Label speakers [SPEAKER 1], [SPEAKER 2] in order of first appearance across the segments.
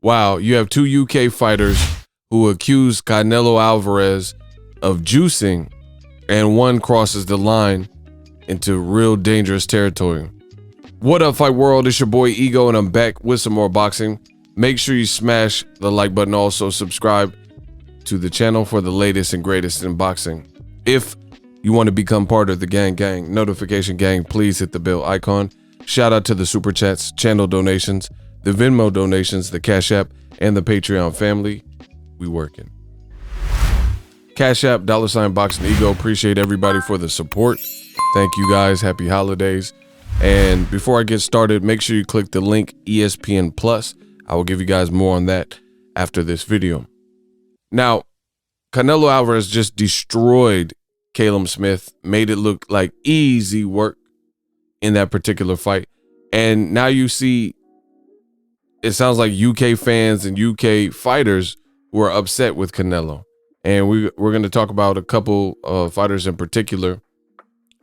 [SPEAKER 1] Wow, you have two UK fighters who accuse Canelo Alvarez of juicing, and one crosses the line into real dangerous territory. What up, Fight World? It's your boy Ego, and I'm back with some more boxing. Make sure you smash the like button. Also subscribe to the channel for the latest and greatest in boxing. If you want to become part of the gang notification gang, please hit the bell icon. Shout out to the super chats, channel donations, the Venmo donations, the Cash App, and the Patreon family. We working. Cash App, $Boxingego. Appreciate everybody for the support. Thank you guys. Happy holidays. And before I get started, make sure you click the link ESPN Plus. I will give you guys more on that after this video. Now, Canelo Alvarez just destroyed Callum Smith, made it look like easy work in that particular fight. And now you see, it sounds like UK fans and UK fighters who are upset with Canelo. And we're going to talk about a couple of fighters in particular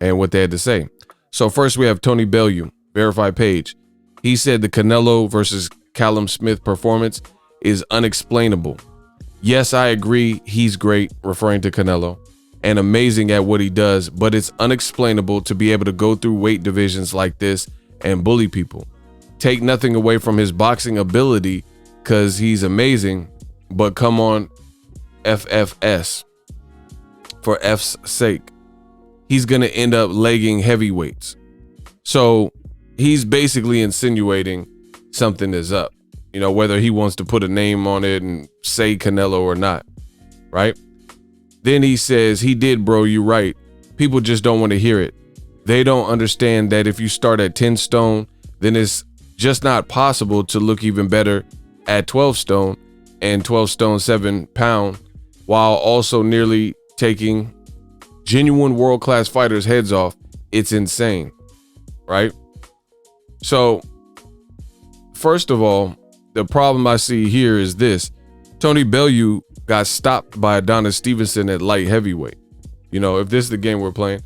[SPEAKER 1] and what they had to say. So first we have Tony Bellew, verified page. He said the Canelo versus Callum Smith performance is unexplainable. Yes, I agree, he's great, referring to Canelo, and amazing at what he does, but it's unexplainable to be able to go through weight divisions like this and bully people. Take nothing away from his boxing ability, because he's amazing, but come on, FFS, for F's sake, he's going to end up legging heavyweights. So he's basically insinuating something is up, you know, whether he wants to put a name on it and say Canelo or not, right? Then he says, he did, bro, you right. People just don't want to hear it. They don't understand that if you start at 10 stone, then it's just not possible to look even better at 12 stone and 12 stone 7 pound, while also nearly taking genuine world-class fighters' heads off. It's insane, right? So first of all, the problem I see here is this. Tony Bellew got stopped by Adonis Stevenson at light heavyweight. You know, if this is the game we're playing,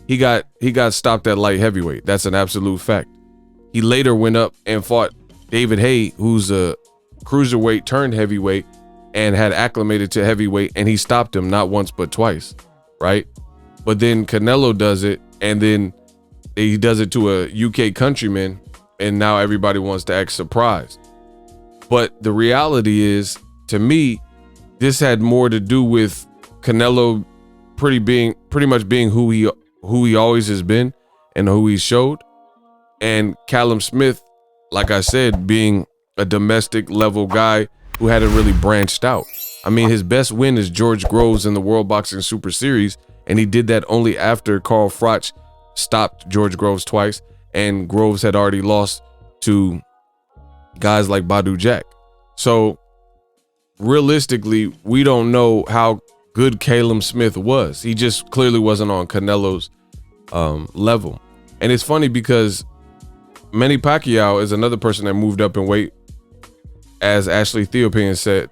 [SPEAKER 1] he got stopped at light heavyweight. That's an absolute fact. He later went up and fought David Haye, who's a cruiserweight turned heavyweight and had acclimated to heavyweight, and he stopped him not once but twice, right? But then Canelo does it, and then he does it to a UK countryman, and now everybody wants to act surprised. But the reality is, to me, this had more to do with Canelo pretty much being who he always has been and who he showed, and Callum Smith, like I said, being a domestic level guy who hadn't really branched out. I mean, his best win is George Groves in the World Boxing Super Series, and he did that only after Carl Froch stopped George Groves twice, and Groves had already lost to guys like Badu Jack. So realistically, we don't know how good Callum Smith was. He just clearly wasn't on Canelo's level. And it's funny because Manny Pacquiao is another person that moved up in weight, as Ashley Theopian said,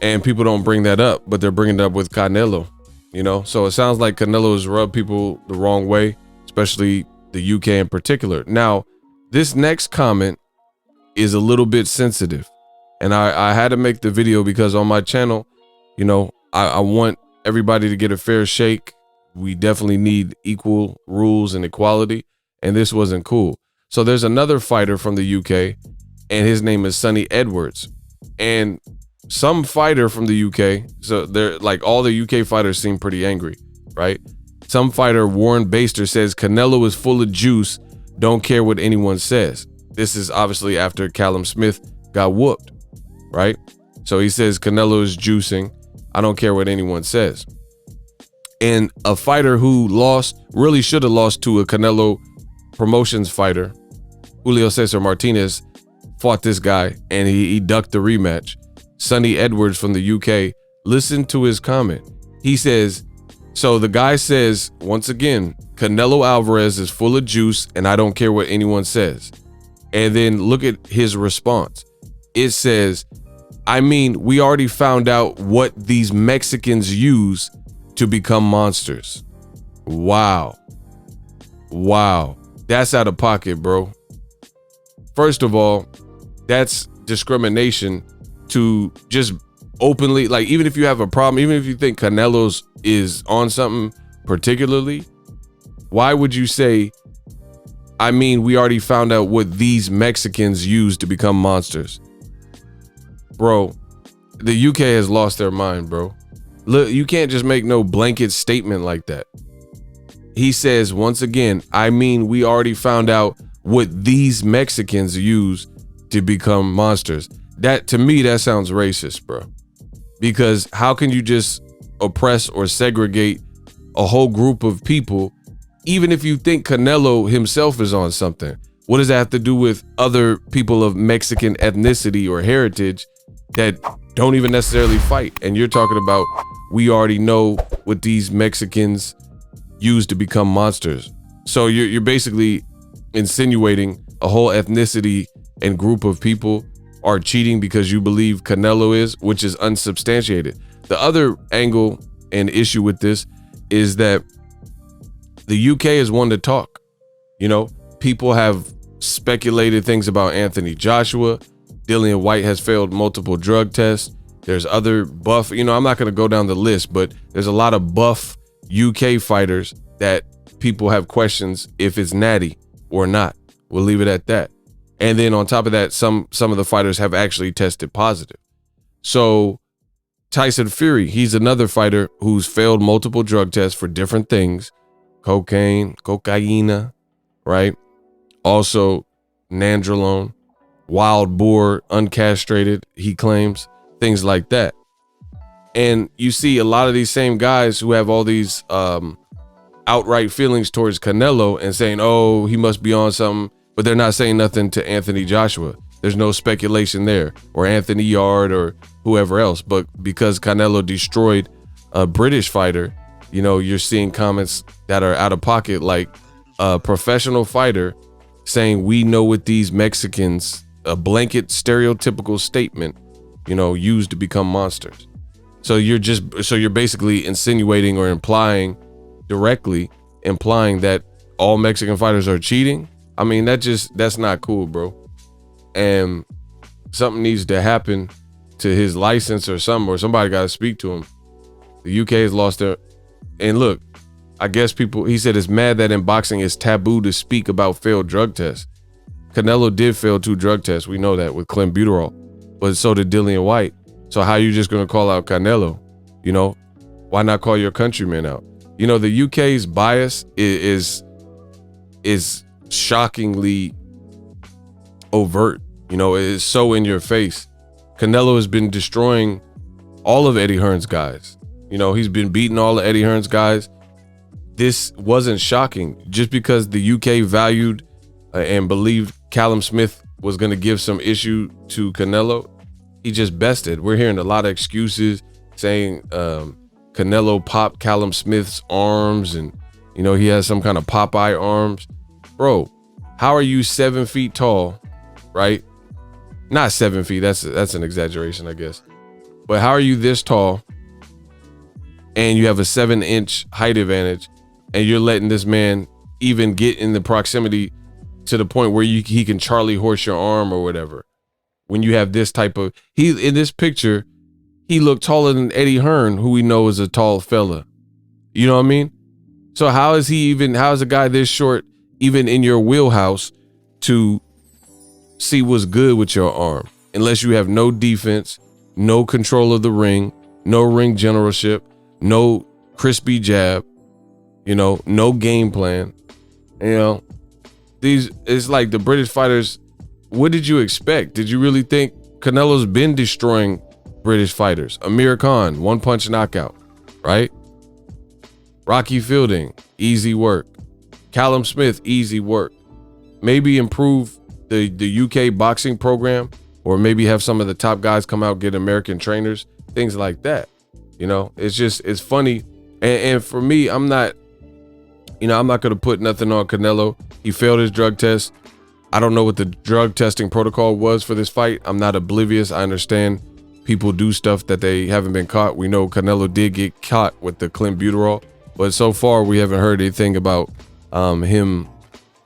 [SPEAKER 1] and people don't bring that up, but they're bringing it up with Canelo, you know? So it sounds like Canelo's rubbed people the wrong way, especially the UK in particular. Now, this next comment is a little bit sensitive, and I had to make the video because on my channel, you know, I want everybody to get a fair shake. We definitely need equal rules and equality, and this wasn't cool. So there's another fighter from the UK, and his name is Sonny Edwards, and some fighter from the UK, so they're like, all the UK fighters seem pretty angry, right? Some fighter, Warren Baster, says Canelo is full of juice, don't care what anyone says. This is obviously after Callum Smith got whooped, right? So he says Canelo is juicing, I don't care what anyone says. And a fighter who lost, really should have lost to a Canelo promotions fighter, Julio Cesar Martinez, fought this guy, and he ducked the rematch. Sonny Edwards from the UK, listen to his comment. He says, so the guy says, once again, Canelo Alvarez is full of juice and I don't care what anyone says. And then look at his response. It says, I mean, we already found out what these Mexicans use to become monsters. Wow. Wow. That's out of pocket, bro. First of all, that's discrimination to just openly, like, even if you have a problem, even if you think Canelo's is on something particularly, why would you say, I mean, we already found out what these Mexicans use to become monsters? Bro, the UK has lost their mind, bro. Look, you can't just make no blanket statement like that. He says, once again, I mean, we already found out what these Mexicans use to become monsters. That, to me, that sounds racist, bro. Because how can you just oppress or segregate a whole group of people, even if you think Canelo himself is on something? What does that have to do with other people of Mexican ethnicity or heritage that don't even necessarily fight? And you're talking about, we already know what these Mexicans use to become monsters. So you're basically insinuating a whole ethnicity and group of people are cheating because you believe Canelo is, which is unsubstantiated. The other angle and issue with this is that the UK is one to talk. You know, people have speculated things about Anthony Joshua. Dillian White has failed multiple drug tests. There's other buff, you know, I'm not going to go down the list, but there's a lot of buff UK fighters that people have questions if it's natty or not. We'll leave it at that. And then on top of that, some of the fighters have actually tested positive. So Tyson Fury, he's another fighter who's failed multiple drug tests for different things. Cocaine, right? Also nandrolone, wild boar, uncastrated, he claims, things like that. And you see a lot of these same guys who have all these outright feelings towards Canelo and saying, oh, he must be on something, but they're not saying nothing to Anthony Joshua. There's no speculation there, or Anthony Yard or whoever else. But because Canelo destroyed a British fighter, you know, you're seeing comments that are out of pocket, like a professional fighter saying, we know what these Mexicans, a blanket stereotypical statement, you know, used to become monsters. So you're basically insinuating or directly implying that all Mexican fighters are cheating. I mean, that's not cool, bro. And something needs to happen to his license or something, or somebody got to speak to him. The UK has lost their, and look, I guess he said it's mad that in boxing it's taboo to speak about failed drug tests. Canelo did fail 2 drug tests. We know that with clenbuterol, but so did Dillian White. So how are you just going to call out Canelo? You know, why not call your countrymen out? You know, the UK's bias is shockingly overt. You know, it is so in your face. Canelo has been destroying all of Eddie Hearn's guys. You know, he's been beating all of Eddie Hearn's guys. This wasn't shocking just because the UK valued and believed Callum Smith was going to give some issue to Canelo. He just bested. We're hearing a lot of excuses saying Canelo popped Callum Smith's arms and, you know, he has some kind of Popeye arms. Bro, how are you 7 feet tall, right? Not 7 feet. That's an exaggeration, I guess. But how are you this tall and you have a 7-inch height advantage and you're letting this man even get in the proximity to the point where he can Charlie horse your arm or whatever? When you have this type of, in this picture, he looked taller than Eddie Hearn, who we know is a tall fella. You know what I mean? So how is a guy this short even in your wheelhouse to see what's good with your arm? Unless you have no defense, no control of the ring, no ring generalship, no crispy jab, you know, no game plan. You know, it's like the British fighters. What did you expect? Did you really think Canelo's been destroying British fighters? Amir Khan, 1-punch knockout, right? Rocky Fielding, easy work. Callum Smith, easy work. Maybe improve the UK boxing program, or maybe have some of the top guys come out, get American trainers, things like that. You know, it's funny. And for me, I'm not going to put nothing on Canelo. He failed his drug test. I don't know what the drug testing protocol was for this fight. I'm not oblivious. I understand people do stuff that they haven't been caught. We know Canelo did get caught with the clenbuterol, but so far we haven't heard anything about him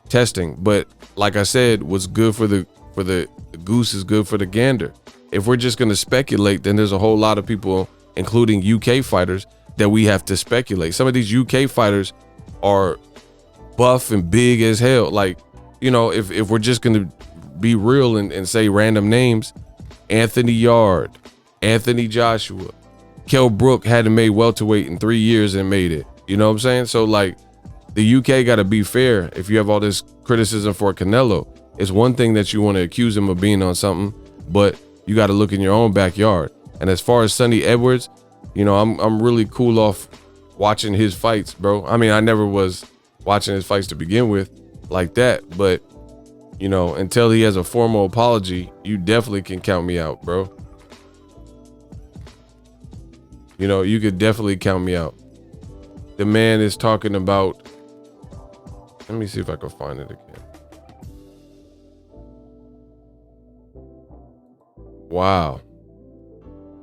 [SPEAKER 1] testing. But like I said, what's good for the for the goose is good for the gander. If we're just going to speculate, then there's a whole lot of people, including UK fighters, that we have to speculate. Some of these UK fighters are buff and big as hell. Like, you know, if we're just going to be real and say random names, Anthony Yard, Anthony Joshua, Kell Brook hadn't made welterweight in 3 years and made it. You know what I'm saying? So like, the UK got to be fair. If you have all this criticism for Canelo, it's one thing that you want to accuse him of being on something, but you got to look in your own backyard. And as far as Sonny Edwards, you know, I'm really cool off watching his fights, bro. I mean, I never was watching his fights to begin with like that, but you know, until he has a formal apology, you definitely can count me out, bro. You know, you could definitely count me out. The man is talking about, let me see if I can find it again. Wow.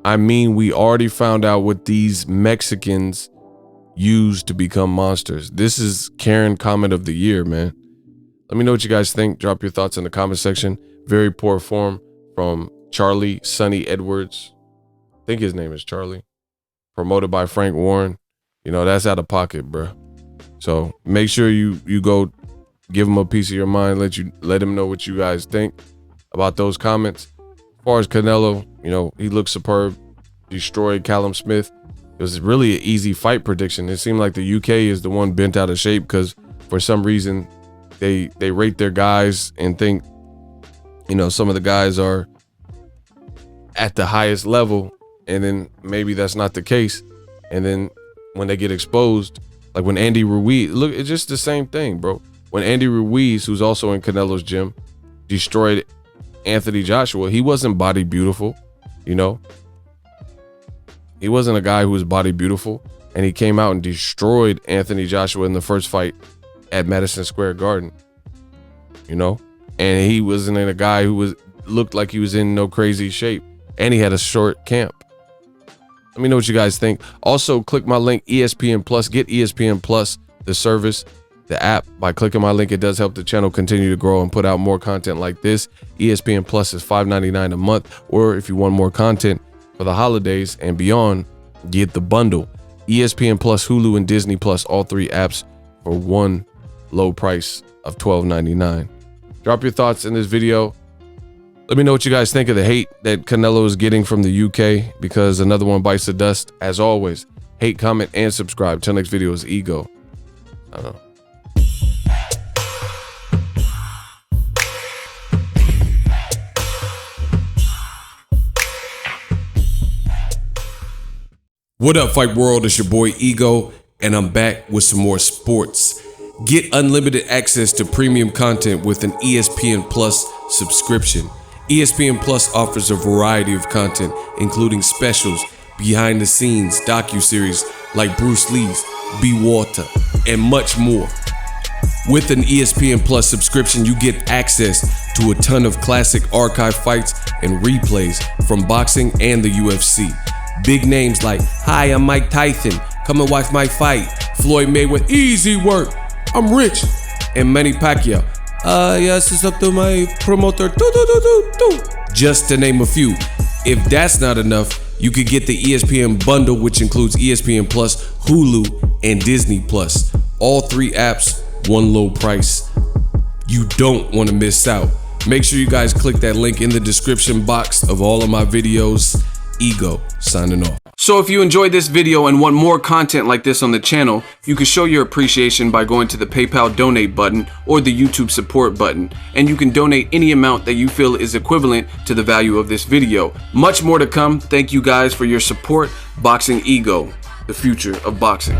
[SPEAKER 1] I mean, we already found out what these Mexicans use to become monsters. This is Karen comment of the year, man. Let me know what you guys think. Drop your thoughts in the comment section. Very poor form from Charlie Sonny Edwards. I think his name is Charlie. Promoted by Frank Warren. You know, that's out of pocket, bro. So make sure you go give him a piece of your mind. Let him know what you guys think about those comments. As far as Canelo, you know, he looked superb. Destroyed Callum Smith. It was really an easy fight prediction. It seemed like the UK is the one bent out of shape because for some reason they rate their guys and think, you know, some of the guys are at the highest level, and then maybe that's not the case. And then when they get exposed, like when Andy Ruiz, look, it's just the same thing, bro. When Andy Ruiz, who's also in Canelo's gym, destroyed Anthony Joshua, he wasn't body beautiful, you know. He wasn't a guy who was body beautiful, and he came out and destroyed Anthony Joshua in the first fight at Madison Square Garden, you know. And he wasn't a guy who looked like he was in no crazy shape, and he had a short camp. Let me know what you guys think. Also, click my link, ESPN Plus. Get ESPN Plus, the service, the app. By clicking my link, it does help the channel continue to grow and put out more content like this. ESPN Plus is $5.99 a month, or if you want more content for the holidays and beyond, get the bundle. ESPN Plus, Hulu, and Disney Plus, all 3 apps for one low price of $12.99. Drop your thoughts in this video. Let me know what you guys think of the hate that Canelo is getting from the UK, because another one bites the dust. As always, hate, comment, and subscribe. Till next video is Ego. I don't know. What up, Fight World? It's your boy Ego, and I'm back with some more sports. Get unlimited access to premium content with an ESPN Plus subscription. ESPN Plus offers a variety of content, including specials, behind the scenes, docuseries like Bruce Lee's Be Water, and much more. With an ESPN Plus subscription, you get access to a ton of classic archive fights and replays from boxing and the UFC. Big names like, "Hi, I'm Mike Tyson. Come and watch my fight." Floyd Mayweather, "Easy work. I'm rich." And Manny Pacquiao, "Yes, it's up to my promoter. Just to name a few. If that's not enough, you could get the ESPN bundle, which includes ESPN Plus, Hulu, and Disney Plus. All 3 apps, one low price. You don't want to miss out. Make sure you guys click that link in the description box of all of my videos. Ego signing off. So if you enjoyed this video and want more content like this on the channel, you can show your appreciation by going to the PayPal donate button or the YouTube support button, and you can donate any amount that you feel is equivalent to the value of this video. Much more to come. Thank you guys for your support. Boxing Ego, the future of boxing.